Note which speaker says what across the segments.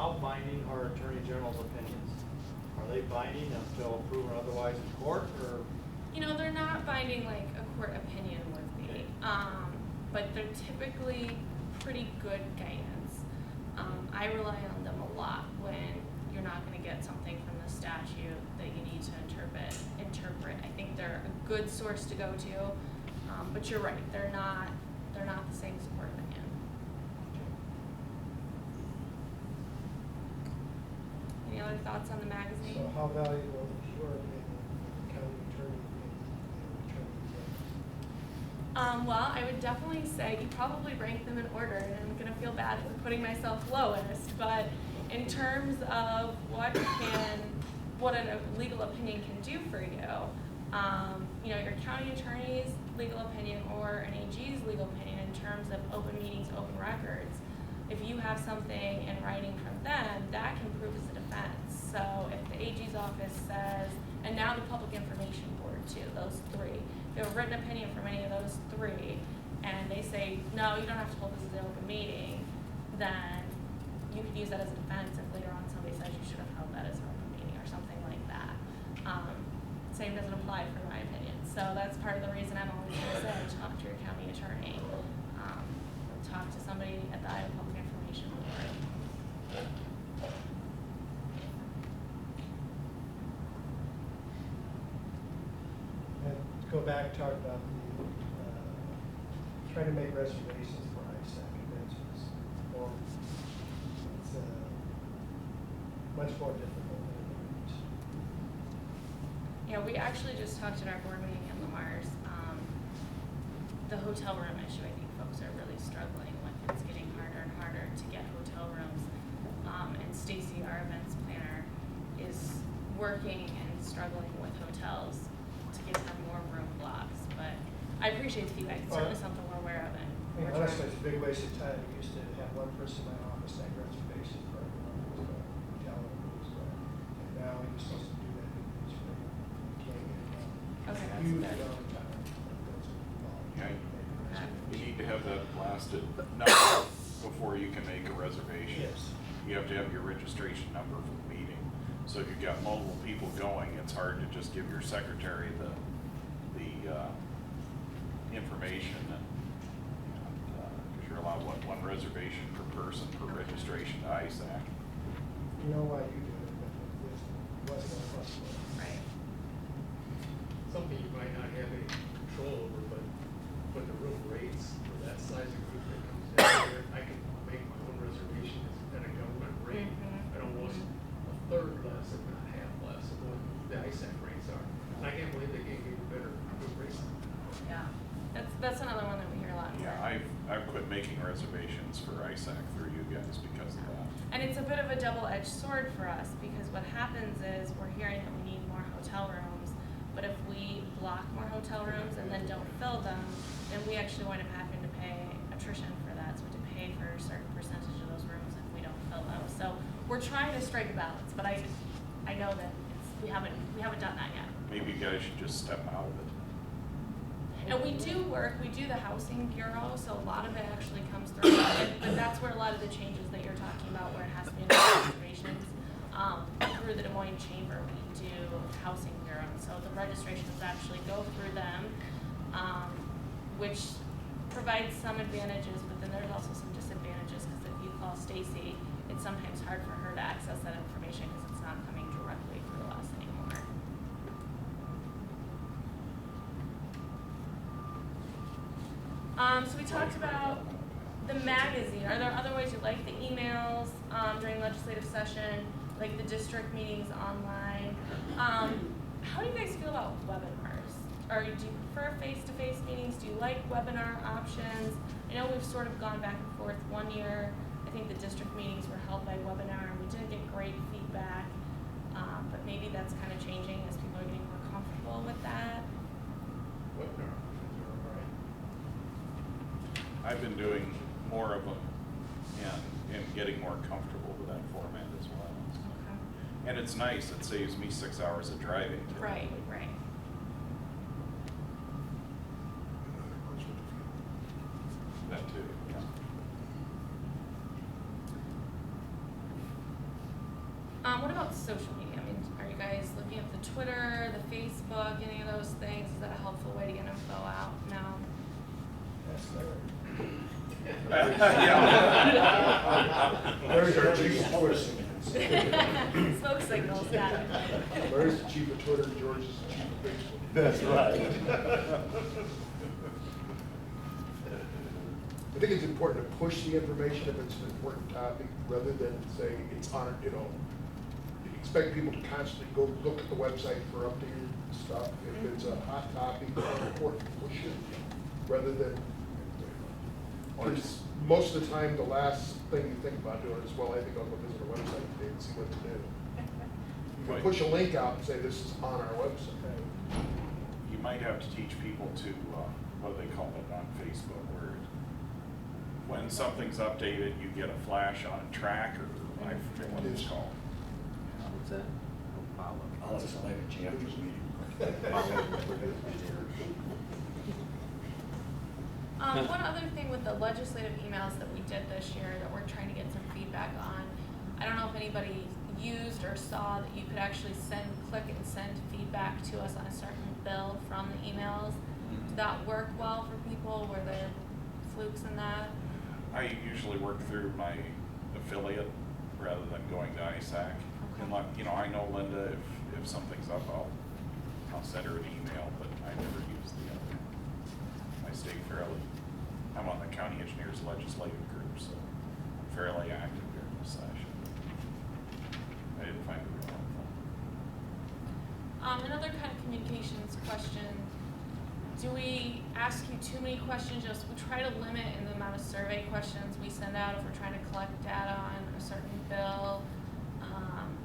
Speaker 1: how binding are Attorney General's opinions? Are they binding until proven otherwise in court, or?
Speaker 2: You know, they're not binding like a court opinion would be, but they're typically pretty good guidance. I rely on them a lot when you're not going to get something from the statute that you need to interpret. I think they're a good source to go to, but you're right, they're not the same as a court opinion. Any other thoughts on the magazine?
Speaker 3: So how valuable is your opinion as a county attorney and attorney executive?
Speaker 2: Well, I would definitely say you probably rank them in order, and I'm going to feel bad for putting myself lowest, but in terms of what a legal opinion can do for you, you know, your county attorney's legal opinion or an AG's legal opinion in terms of open meetings, open records, if you have something in writing from them, that can prove as a defense. So if the AG's office says, and now the Public Information Board too, those three, if you have a written opinion from any of those three, and they say, no, you don't have to hold this as an open meeting, then you could use that as a defense if later on somebody says you should have held that as an open meeting or something like that. Same doesn't apply for my opinion. So that's part of the reason I'm always going to say talk to your county attorney. Talk to somebody at the Iowa Public Information Board.
Speaker 3: And to go back, talk about the trying to make reservations for ISAC conventions. Or it's much more difficult than it is.
Speaker 2: Yeah, we actually just talked at our board meeting in Lamar's. The hotel room issue, I think folks are really struggling with. It's getting harder and harder to get hotel rooms. And Stacy, our events planner, is working and struggling with hotels to give them more room blocks. But I appreciate the feedback. It's certainly something we're aware of. And
Speaker 3: Honestly, it's a big waste of time. We used to have one person in my office make reservations for everyone who was going, hotel and who was going. And now you're supposed to do that individually. You can't get it done.
Speaker 2: Okay, that's
Speaker 3: Huge
Speaker 2: good.
Speaker 3: amount of time that goes involved.
Speaker 4: Yeah.
Speaker 2: Okay.
Speaker 4: You need to have that blasted number before you can make a reservation.
Speaker 3: Yes.
Speaker 4: You have to have your registration number for the meeting. So if you've got multiple people going, it's hard to just give your secretary the information and because you're allowed one reservation per person per registration to ISAC.
Speaker 3: You know why you do it, but it wasn't possible.
Speaker 2: Right.
Speaker 5: Something you might not have any control over, but the room rates for that size of group that comes down here, I can make my own reservation at a government rate at almost a third less, if not half less, of what the ISAC rates are. And I can't believe they can't give you better rates.
Speaker 2: Yeah. That's another one that we hear a lot.
Speaker 4: Yeah, I've quit making reservations for ISAC through you guys because of that.
Speaker 2: And it's a bit of a double-edged sword for us because what happens is we're hearing that we need more hotel rooms, but if we block more hotel rooms and then don't fill them, then we actually wind up having to pay attrition for that. So we have to pay for a certain percentage of those rooms if we don't fill them. So we're trying to strike a balance, but I know that we haven't done that yet.
Speaker 4: Maybe you guys should just step out of it.
Speaker 2: And we do the housing bureau, so a lot of it actually comes through, but that's where a lot of the changes that you're talking about, where it has to be in the registrations, through the Des Moines Chamber, we do housing bureau, and so the registrations actually go through them, which provides some advantages, but then there's also some disadvantages, because if you call Stacy, it's sometimes hard for her to access that information, because it's not coming directly through us anymore. So we talked about the magazine. Are there other ways you like the emails during legislative session, like the district meetings online? How do you guys feel about webinars? Or do you prefer face-to-face meetings? Do you like webinar options? I know we've sort of gone back and forth. One year, I think the district meetings were held by webinar, and we didn't get great feedback. But maybe that's kind of changing as people are getting more comfortable with that.
Speaker 5: Webinar options are all right.
Speaker 4: I've been doing more of them and getting more comfortable with that format as well.
Speaker 2: Okay.
Speaker 4: And it's nice, it saves me 6 hours of driving.
Speaker 2: Right, right.
Speaker 4: That too, yeah.
Speaker 2: What about social media? I mean, are you guys looking at the Twitter, the Facebook, any of those things? Is that a helpful way to get info out? No.
Speaker 3: That's
Speaker 4: Yeah.
Speaker 6: There's our chief of Twitter.
Speaker 2: Smoke signals, got it.
Speaker 6: Larry's the chief of Twitter, George is the chief of Facebook.
Speaker 7: That's right.
Speaker 6: I think it's important to push the information if it's an important topic, rather than say it's on, you know, expect people to constantly go look at the website for updated stuff. If it's a hot topic, it's important to push it, rather than, because most of the time, the last thing you think about doing is, well, I think I'll go visit a website today and see what to do. You can push a link out and say, this is on our website.
Speaker 4: You might have to teach people to, what do they call it on Facebook, where when something's updated, you get a flash on a track, or I forget what it's called.
Speaker 7: What's that?
Speaker 8: I'll explain it to you after the meeting.
Speaker 2: One other thing with the legislative emails that we did this year that we're trying to get some feedback on, I don't know if anybody used or saw that you could actually click and send feedback to us on a certain bill from the emails. Did that work well for people? Were there flukes in that?
Speaker 4: I usually work through my affiliate rather than going to ISAC. And like, you know, I know Linda, if something's up, I'll send her an email, but I never use the other. I stay I'm on the county engineers legislative group, so I'm fairly active during the session. I didn't find it real helpful.
Speaker 2: Another kind of communications question. Do we ask you too many questions? Just we try to limit in the amount of survey questions we send out if we're trying to collect data on a certain bill.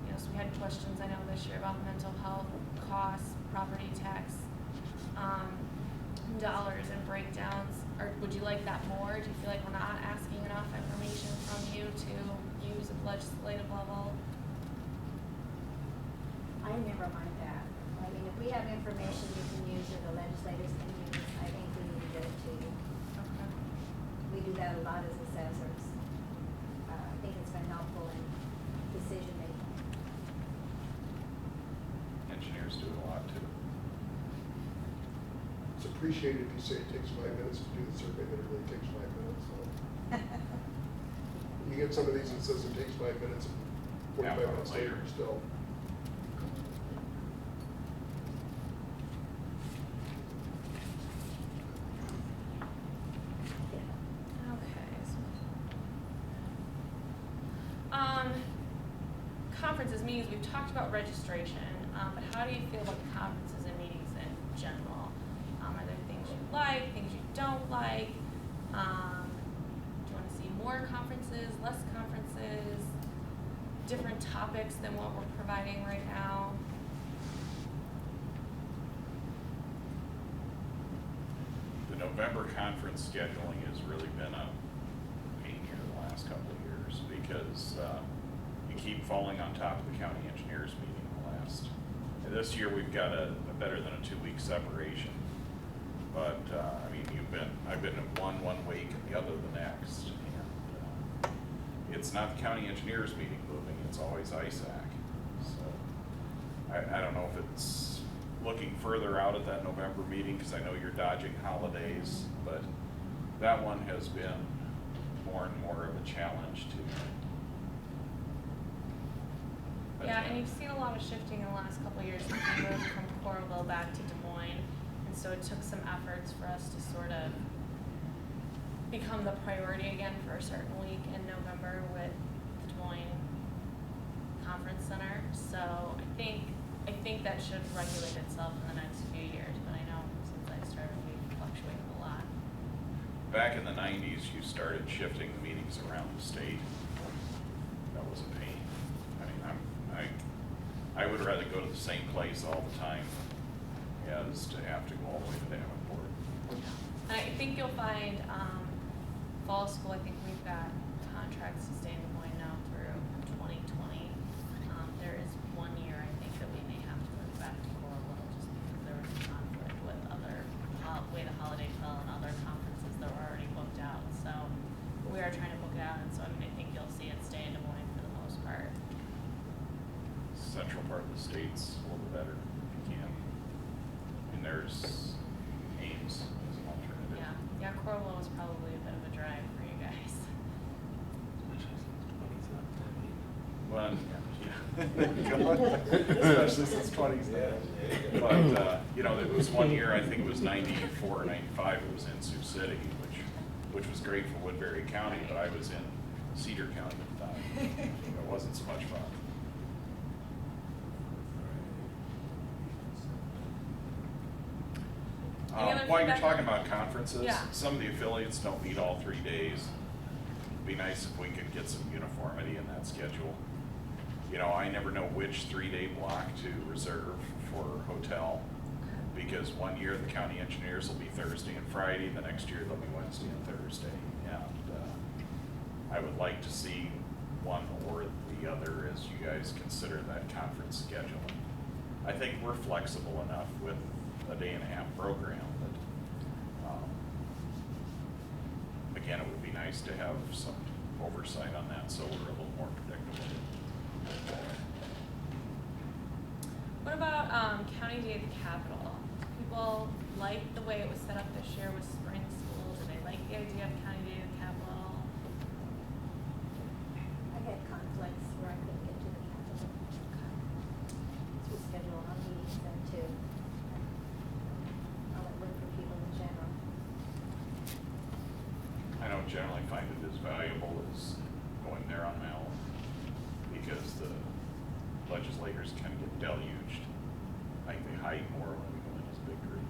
Speaker 2: You know, so we had questions I know this year about mental health costs, property tax, dollars and breakdowns. Or would you like that more? Do you feel like we're not asking enough information from you to use at the legislative level?
Speaker 9: I never mind that. I mean, if we have information we can use or the legislators can use, I think we need to give it to you.
Speaker 2: Okay.
Speaker 9: We do that a lot as assessors. I think it's been helpful in decision making.
Speaker 4: Engineers do it a lot too.
Speaker 6: It's appreciated if you say it takes 5 minutes to do the survey, that it really takes 5 minutes, so. You get some of these that says it takes 5 minutes, and 45
Speaker 4: Half hour
Speaker 6: minutes later,
Speaker 4: later.
Speaker 6: still.
Speaker 2: Okay. Conferences, meetings, we've talked about registration, but how do you feel about conferences and meetings in general? Are there things you like, things you don't like? Do you want to see more conferences, less conferences, different topics than what we're providing right now?
Speaker 4: The November conference scheduling has really been a pain here the last couple of years because you keep falling on top of the county engineers meeting this year we've got a better than a 2-week separation. But I mean, I've been in one week and the other the next. And it's not the county engineers meeting moving, it's always ISAC. So I don't know if it's looking further out at that November meeting, because I know you're dodging holidays, but that one has been more and more of a challenge to.
Speaker 2: Yeah, and you've seen a lot of shifting in the last couple of years since we moved from Coralville back to Des Moines, and so it took some efforts for us to sort of become the priority again for a certain week in November with the Des Moines Conference Center. So I think that should regulate itself in the next few years, but I know since I started we've fluctuated a lot.
Speaker 4: Back in the 90s, you started shifting the meetings around the state. That was a pain. I mean, I would rather go to the same place all the time as to have to go all the way to Davenport.
Speaker 2: And I think you'll find fall school, I think we've got contracts to stay in Des Moines now through 2020. There is 1 year, I think, that we may have to move back to Coralville just because there was a conflict with other, way the holiday fell and other conferences that were already booked out. So we are trying to book it out, and so I mean, I think you'll see it stay in Des Moines for the most part.
Speaker 4: central part of the state's a little better if you can. And there's Ames as an alternative.
Speaker 2: Yeah, Coralville is probably a bit of a drive for you guys.
Speaker 4: Well, yeah. Especially since 20's dead. But, you know, there was one year, I think it was 94 or 95, it was in Sioux City, which was great for Woodbury County, but I was in Cedar County at the time. It wasn't so much fun.
Speaker 2: Any other
Speaker 4: While you're
Speaker 2: feedback
Speaker 4: talking
Speaker 2: on-
Speaker 4: about conferences,
Speaker 2: Yeah.
Speaker 4: some of the affiliates don't meet all 3 days. It'd be nice if we could get some uniformity in that schedule. You know, I never know which 3-day block to reserve for hotel, because one year the county engineers will be Thursday and Friday, the next year they'll be Wednesday and Thursday. And I would like to see one or the other as you guys consider that conference scheduling. I think we're flexible enough with a 1.5-day program, but again, it would be nice to have some oversight on that so we're a little more predictable.
Speaker 2: What about County Day at the Capitol? People like the way it was set up this year with spring school. Do they like the idea of County Day at the Capitol?
Speaker 9: I had conflicts where I couldn't get to the Capitol. So we schedule our meetings then too. How it worked for people in general.
Speaker 4: I don't generally find it as valuable as going there on my own, because the legislators kind of get deluged. I think they hide more when we go in this big group.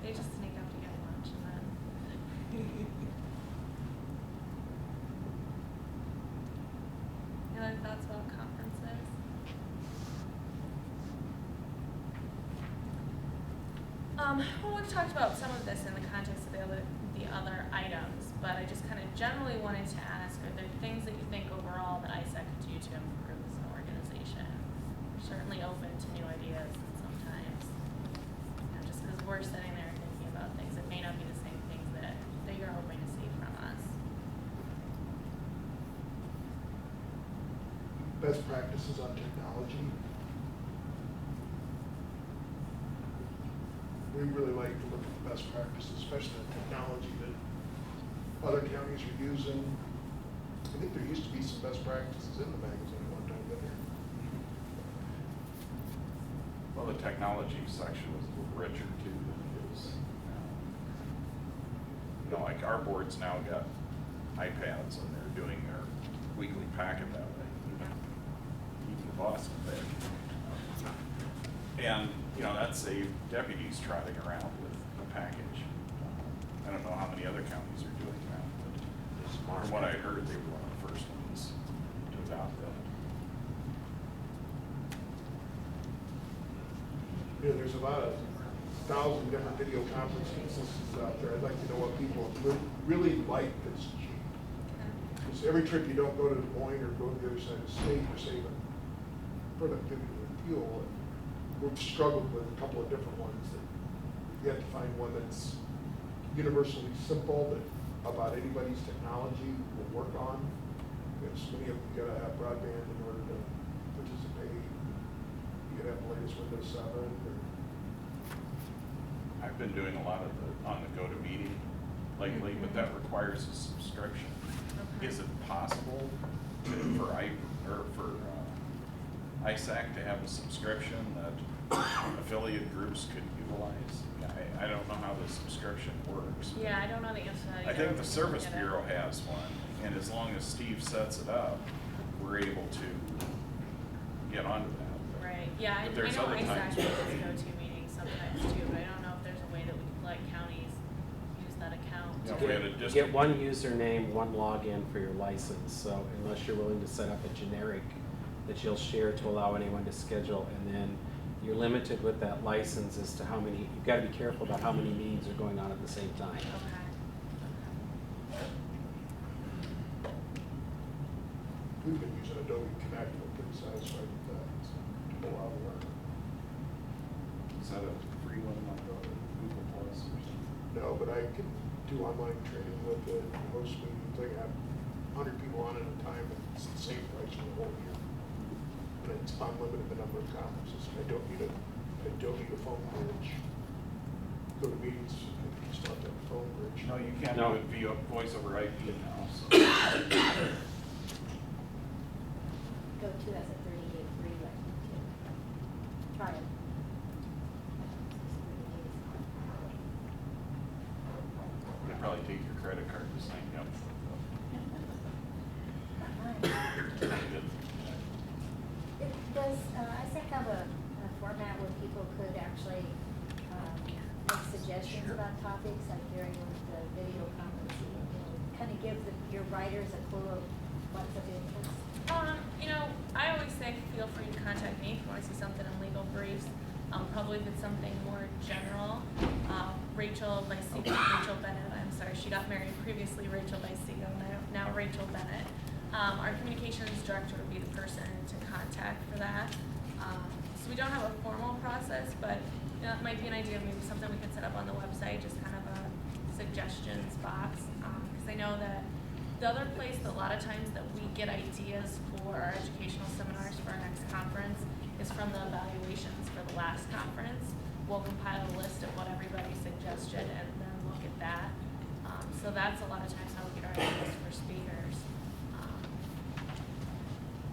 Speaker 2: They just sneak up to get lunch and then. Any other thoughts about conferences? Well, we've talked about some of this in the context of the other items, but I just kind of generally wanted to ask, are there things that you think overall that ISAC could do to improve as an organization? We're certainly open to new ideas sometimes. You know, just because we're sitting there thinking about things, it may not be the same things that you're hoping to see from us.
Speaker 6: Best practices on technology. We really like to look at the best practices, especially the technology that other counties are using. I think there used to be some best practices in the magazine at one time, didn't there?
Speaker 4: Well, the technology section was a little richer too than it is now. You know, like our board's now got iPads and they're doing their weekly packet that way. Even the boss is there. And, you know, that saved deputies trotting around with a package. I don't know how many other counties are doing that, but from what I heard, they were one of the first ones to adopt that.
Speaker 6: You know, there's about 1,000 different video conferencing systems out there. I'd like to know what people really like that's cheap. Because every trip you don't go to Des Moines or go to the other side of the state, you're saving productivity and fuel. And we've struggled with a couple of different ones that you have to find one that's universally simple, that about anybody's technology will work on. Because many of them, you gotta have broadband in order to participate. You gotta have the latest Windows 7.
Speaker 4: I've been doing a lot of on the GoToMeeting lately, but that requires a subscription.
Speaker 2: Okay.
Speaker 4: Is it possible for ISAC to have a subscription that affiliate groups could utilize? I don't know how the subscription works.
Speaker 2: Yeah, I don't know the answer to that
Speaker 4: I
Speaker 2: either.
Speaker 4: think the Service
Speaker 2: Get it.
Speaker 4: Bureau has one, and as long as Steve sets it up, we're able to get onto that.
Speaker 2: Right, yeah, I
Speaker 4: But there's
Speaker 2: know
Speaker 4: other
Speaker 2: ISAC
Speaker 4: times-
Speaker 2: does go-to meetings sometimes too, but I don't know if there's a way that we could let counties use that account.
Speaker 4: Yeah,
Speaker 2: to-
Speaker 4: we had a district.
Speaker 7: Get one username, one login for your license, so unless you're willing to set up a generic that you'll share to allow anyone to schedule, and then you're limited with that license as to how many, you've gotta be careful about how many meetings are going on at the same time.
Speaker 2: Okay.
Speaker 6: We've been using Adobe Connect, we're pretty satisfied with that. It's a lot of work.
Speaker 4: Is that a free one on Google Plus or something?
Speaker 6: No, but I can do online training with it, host meetings, I can have 100 people on at a time, and it's the same price for the whole year. And it's unlimited the number of conferences. I don't need a phone bridge. Go to meetings, you still have to have a phone bridge.
Speaker 4: No, you can't
Speaker 7: No.
Speaker 4: do it via voice over IP now, so.
Speaker 9: Go to as a 30-day free license too. Try it.
Speaker 4: They'd probably take your credit card to sign you up.
Speaker 9: Does ISAC have a format where people could actually make suggestions
Speaker 4: Sure.
Speaker 9: about topics, like during the video conferencing? Kind of give your writers a clue of what's of interest?
Speaker 2: I always say feel free to contact me if you want to see something in legal briefs. Probably if it's something more general. Rachel Bennett, I'm sorry, she got married previously, Rachel Bicego, now Rachel Bennett. Our communications director would be the person to contact for that. So we don't have a formal process, but that might be an idea, maybe something we could set up on the website, just kind of a suggestions box. Because I know that the other place that a lot of times that we get ideas for our educational seminars for our next conference is from the evaluations for the last conference. We'll compile a list of what everybody suggested and then look at that. So that's a lot of times how we get our ideas for speakers.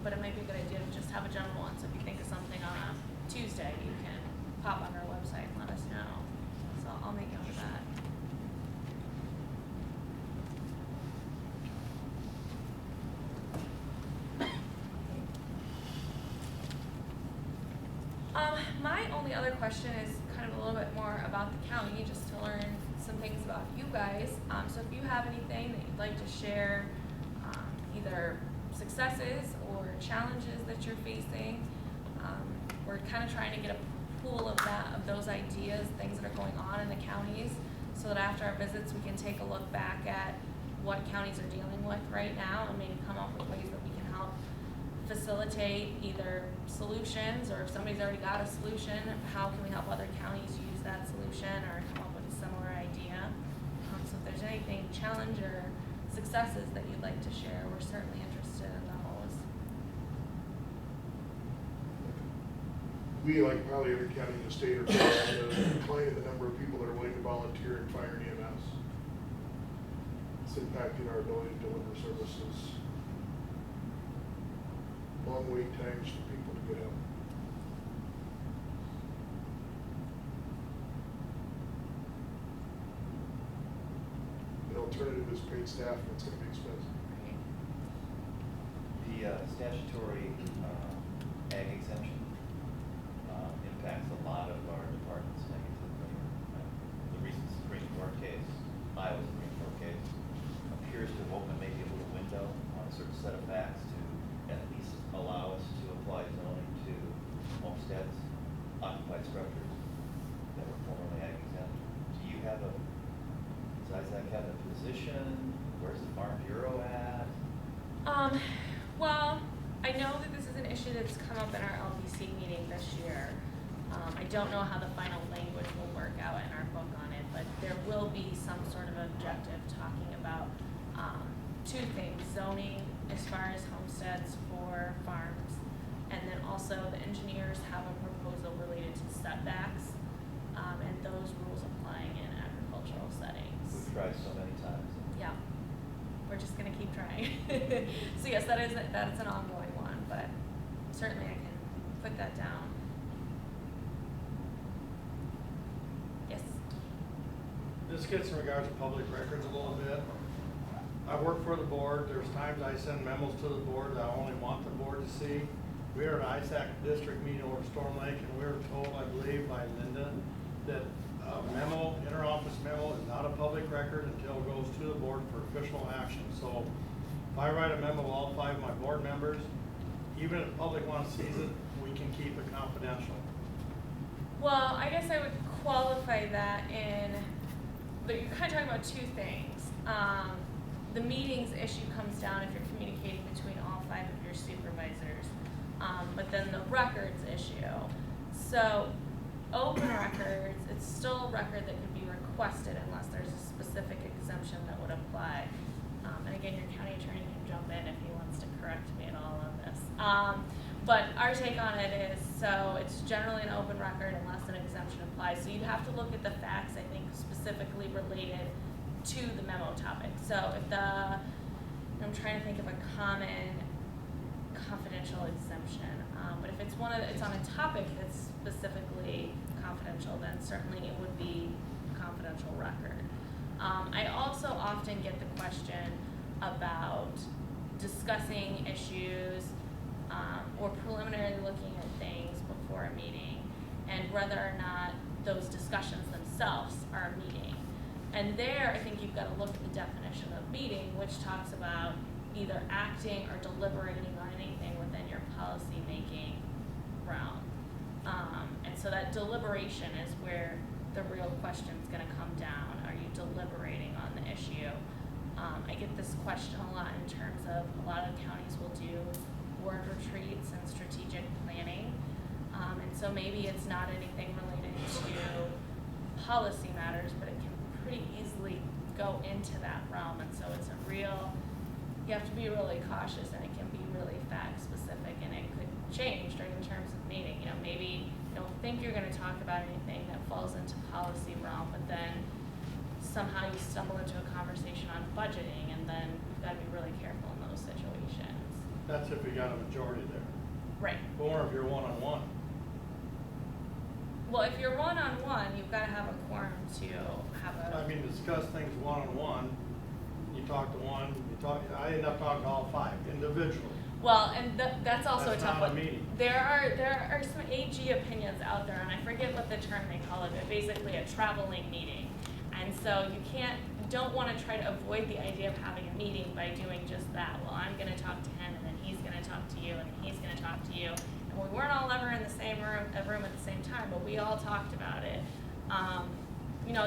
Speaker 2: But it might be a good idea to just have a general one, so if you think of something on a Tuesday, you can pop on our website and let us know. So I'll make note of that. My only other question is kind of a little bit more about the county, just to learn some things about you guys. So if you have anything that you'd like to share, either successes or challenges that you're facing, we're kind of trying to get a pool of those ideas, things that are going on in the counties, so that after our visits we can take a look back at what counties are dealing with right now and maybe come up with ways that we can help facilitate either solutions, or if somebody's already got a solution, how can we help other counties use that solution or come up with a similar idea. So if there's anything, challenge or successes that you'd like to share, we're certainly interested in those.
Speaker 6: We, like probably every county in the state, are declining the number of people that are willing to volunteer in fire and EMS. It's impacting our ability to deliver services. Long wait times for people to get help. The alternative is paid staff, and it's going to be expensive.
Speaker 10: The statutory ag exemption impacts a lot of our departments negatively. The recent Supreme Court case, Iowa Supreme Court case, appears to open maybe a little window on a certain set of facts to at least allow us to apply zoning to homesteads, occupied structures that were formerly ag exempt. Do you have does ISAC have a position? Where's the Farm Bureau at?
Speaker 2: Well, I know that this is an issue that's come up in our LBC meeting this year. I don't know how the final language will work out in our book on it, but there will be some sort of objective talking about two things: zoning as far as homesteads for farms, and then also the engineers have a proposal related to setbacks, and those rules applying in agricultural settings.
Speaker 10: We've tried so many times.
Speaker 2: Yeah, we're just gonna keep trying. So yes, that's an ongoing one, but certainly I can put that down. Yes.
Speaker 1: This gets in regards to public records a little bit. I work for the board. There's times I send memos to the board that I only want the board to see. We were at ISAC district meeting over Storm Lake, and we were told, I believe, by Linda, that a memo, interoffice memo, is not a public record until it goes to the board for official action. So if I write a memo to all 5 of my board members, even if the public wants to see it, we can keep it confidential.
Speaker 2: Well, I guess I would qualify that in, but you're kind of talking about two things. The meetings issue comes down if you're communicating between all 5 of your supervisors, but then the records issue. So open records, it's still a record that could be requested unless there's a specific exemption that would apply. And again, your county attorney can jump in if he wants to correct me at all on this. But our take on it is, so it's generally an open record unless an exemption applies. So you'd have to look at the facts, I think, specifically related to the memo topic. So if I'm trying to think of a common confidential exemption, but if it's it's on a topic that's specifically confidential, then certainly it would be a confidential record. I also often get the question about discussing issues or preliminarily looking at things before a meeting, and whether or not those discussions themselves are a meeting. And there, I think you've got to look at the definition of meeting, which talks about either acting or deliberating on anything within your policy-making realm. And so that deliberation is where the real question's gonna come down. Are you deliberating on the issue? I get this question a lot in terms of a lot of counties will do board retreats and strategic planning. And so maybe it's not anything related to policy matters, but it can pretty easily go into that realm. And so it's you have to be really cautious, and it can be really fact specific, and it could change during the terms of meeting. Maybe you don't think you're gonna talk about anything that falls into policy realm, but then somehow you stumble into a conversation on budgeting, and then you've gotta be really careful in those situations.
Speaker 1: That's if you got a majority there.
Speaker 2: Right.
Speaker 1: Or if you're one-on-one.
Speaker 2: Well, if you're one-on-one, you've gotta have a quorum to have
Speaker 1: I mean, discuss things one-on-one. You talk to one, I end up talking to all five individually.
Speaker 2: Well, and that's also
Speaker 1: That's
Speaker 2: a tough
Speaker 1: not a
Speaker 2: one.
Speaker 1: meeting.
Speaker 2: There are some AG opinions out there, and I forget what the term they call it, but basically a traveling meeting. And so you don't want to try to avoid the idea of having a meeting by doing just that. Well, I'm going to talk to him, and then he's going to talk to you, and then he's going to talk to you. And we weren't all ever in the same room at the same time, but we all talked about it.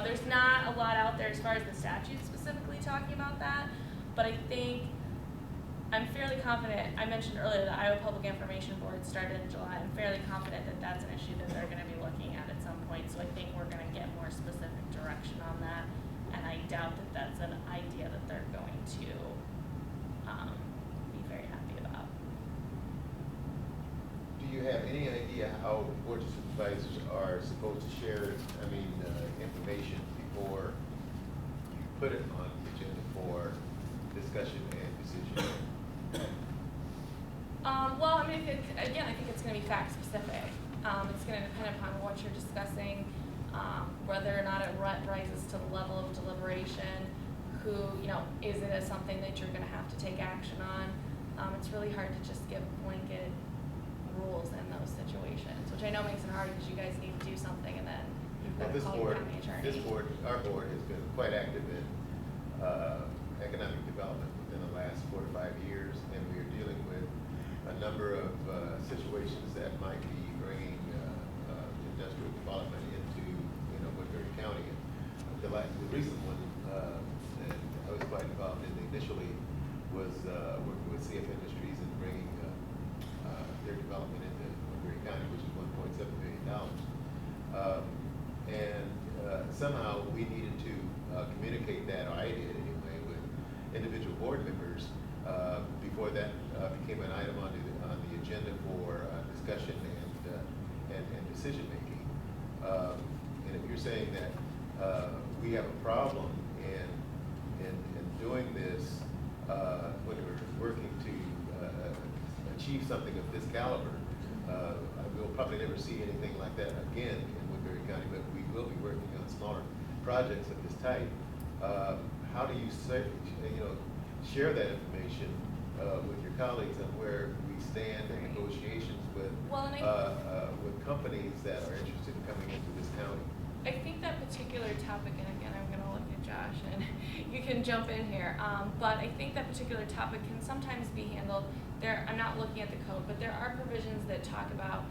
Speaker 2: There's not a lot out there as far as the statute specifically talking about that, but I think I'm fairly confident. I mentioned earlier the Iowa Public Information Board started in July. I'm fairly confident that that's an issue that they're going to be looking at some point. So I think we're going to get more specific direction on that, and I doubt that that's an idea that they're going to be very happy about.
Speaker 11: Do you have any idea how board of supervisors are supposed to share, information before you put it on the agenda for discussion and decision?
Speaker 2: I think it's going to be fact specific. It's going to depend upon what you're discussing, whether or not it rises to the level of deliberation. Is it something that you're going to have to take action on? It's really hard to just give blanket rules in those situations, which I know makes it hard because you guys need to do something and then you've got to call your county attorney.
Speaker 11: Our board has been quite active in economic development within the last 4 to 5 years, and we are dealing with a number of situations that might be bringing industrial development into Woodbury County. The recent one that I was quite involved in initially was working with CF Industries and bringing their development into Woodbury County, which is $1.7 billion. Somehow we needed to communicate that, or I did anyway, with individual board members before that became an item on the agenda for discussion and decision making. And if you're saying that we have a problem in doing this when we're working to achieve something of this caliber, we'll probably never see anything like that again in Woodbury County, but we will be working on smaller projects of this type. How do you share that information with your colleagues on where we stand in negotiations with companies that are interested in coming into this county?
Speaker 2: I think that particular topic, and again, I'm going to look at Josh, and you can jump in here, but I think that particular topic can sometimes be handled there. I'm not looking at the code, but there are provisions that talk about,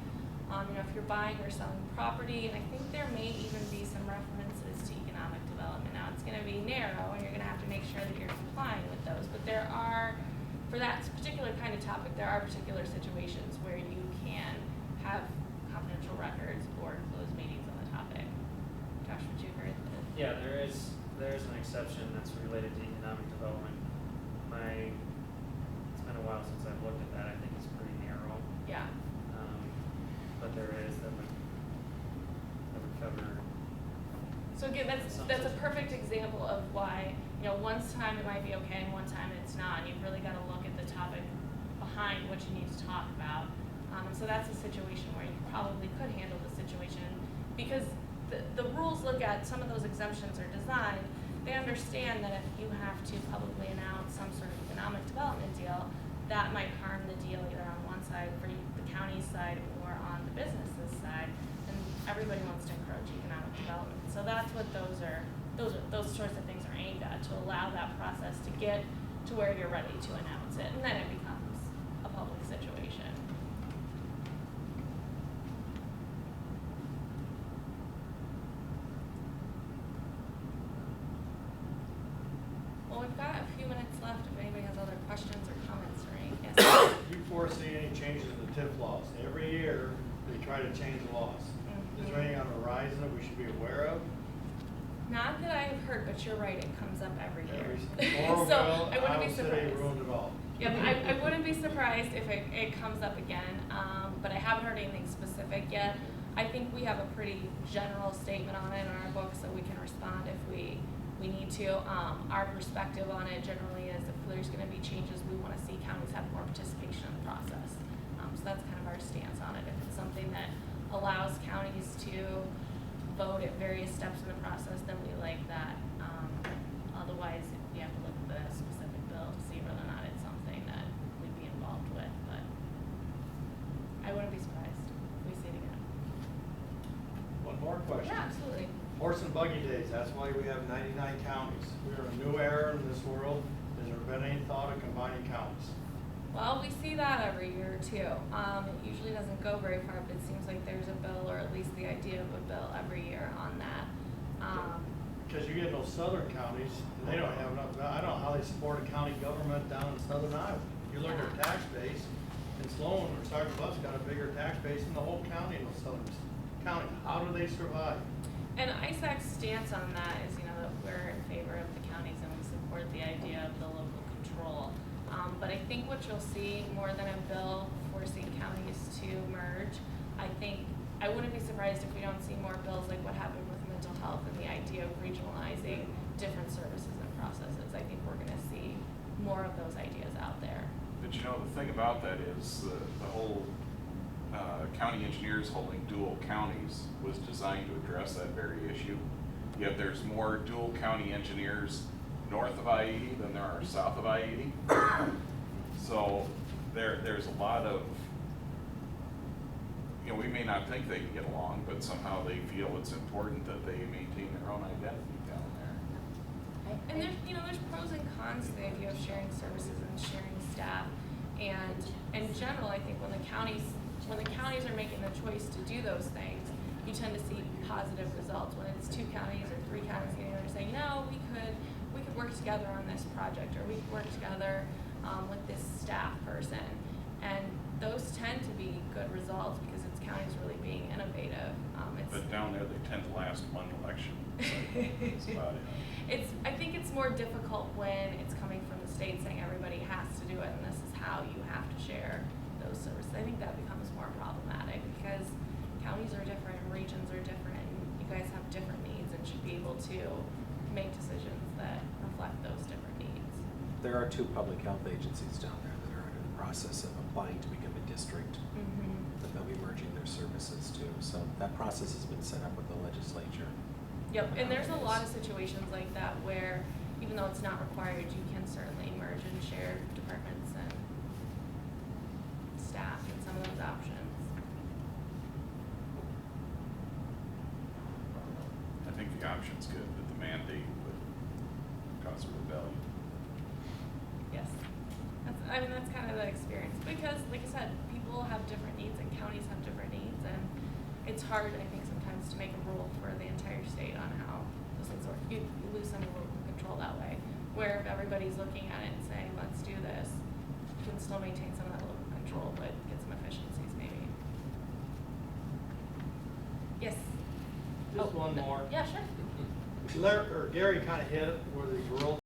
Speaker 2: if you're buying or selling property, and I think there may even be some references to economic development. Now, it's going to be narrow, and you're going to have to make sure that you're complying with those, but there are, for that particular kind of topic, there are particular situations where you can have confidential records or closed meetings on the topic. Josh, would you agree with this?
Speaker 12: Yeah, there is an exception that's related to economic development. It's been a while since I've looked at that. I think it's pretty narrow.
Speaker 2: Yeah.
Speaker 12: that there is that would cover.
Speaker 2: So again, that's a perfect example of why, you know, one time it might be okay and one time it's not, and you've really got to look at the topic behind what you need to talk about. And so that's a situation where you probably could handle the situation, because the rules look at some of those exemptions are designed. They understand that if you have to publicly announce some sort of economic development deal, that might harm the deal either on one side for the county's side or on the business's side. And everybody wants to encourage economic development. So that's what those sorts of things are aimed at, to allow that process to get to where you're ready to announce it, and then it becomes a public situation. Well, we've got a few minutes left if anybody has other questions or comments or anything. Yes.
Speaker 1: Do you foresee any changes to the TIF laws? Every year, they try to change the laws. Is there anything on the horizon that we should be aware of?
Speaker 2: Not that I've heard, but you're right, it comes up every year.
Speaker 1: Morrowville,
Speaker 2: So I wouldn't be
Speaker 1: Iowa City
Speaker 2: surprised.
Speaker 1: ruined it all.
Speaker 2: Yep, I wouldn't be surprised if it comes up again, but I haven't heard anything specific yet. I think we have a pretty general statement on it in our book, so we can respond if we need to. Our perspective on it generally is if there's gonna be changes, we wanna see counties have more participation in the process. So that's kind of our stance on it. If it's something that allows counties to vote at various steps in the process, then we like that. Otherwise, you have to look at the specific bill to see whether or not it's something that we'd be involved with, but I wouldn't be surprised if we see it again.
Speaker 1: One more question.
Speaker 2: Yeah, absolutely.
Speaker 1: Horse and buggy days, that's why we have 99 counties. We're in a new era in this world. Has there been any thought of combining counties?
Speaker 2: Well, we see that every year too. It usually doesn't go very far, but it seems like there's a bill, or at least the idea of a bill every year on that.
Speaker 1: Because you get those southern counties, and they don't have enough, I don't know how they support a county government down in southern Iowa. You look at their tax base, and Sloan or Sergeant Bluff's got a bigger tax base than the whole county in those southern counties. How do they survive?
Speaker 2: And ISAC's stance on that is, you know, that we're in favor of the counties and we support the idea of the local control. But I think what you'll see more than a bill forcing counties to merge, I wouldn't be surprised if we don't see more bills like what happened with mental health and the idea of regionalizing different services and processes. I think we're gonna see more of those ideas out there.
Speaker 4: But you know, the thing about that is the whole county engineers holding dual counties was designed to address that very issue. Yet there's more dual county engineers north of I-80 than there are south of I-80. So there's a lot of, you know, we may not think they can get along, but somehow they feel it's important that they maintain their own identity down there.
Speaker 2: And there's pros and cons to the idea of sharing services and sharing staff. And in general, I think when the counties are making the choice to do those things, you tend to see positive results. When it's 2 counties or 3 counties getting together saying, no, we could work together on this project, or we could work together with this staff person. And those tend to be good results because it's counties really being innovative.
Speaker 4: But down there, they tend to last one election. That's about it.
Speaker 2: I think it's more difficult when it's coming from the state saying everybody has to do it and this is how you have to share those services. I think that becomes more problematic because counties are different and regions are different and you guys have different needs and should be able to make decisions that reflect those different needs.
Speaker 7: There are 2 public health agencies down there that are under the process of applying to become a district. But they'll be merging their services too. So that process has been set up with the legislature.
Speaker 2: Yep, and there's a lot of situations like that where even though it's not required, you can certainly merge and share departments and staff and some of those options.
Speaker 4: I think the option's good, but the mandate would cause a rebellion.
Speaker 2: Yes, that's kind of the experience because, like I said, people have different needs and counties have different needs, and it's hard, I think, sometimes to make a rule for the entire state on how those things work. You lose some of the local control that way, where if everybody's looking at it and saying, let's do this, you can still maintain some of that local control, but get some efficiencies maybe. Yes?
Speaker 1: Just one more.
Speaker 2: Yeah, sure.
Speaker 1: Gary kind of hit it where these rural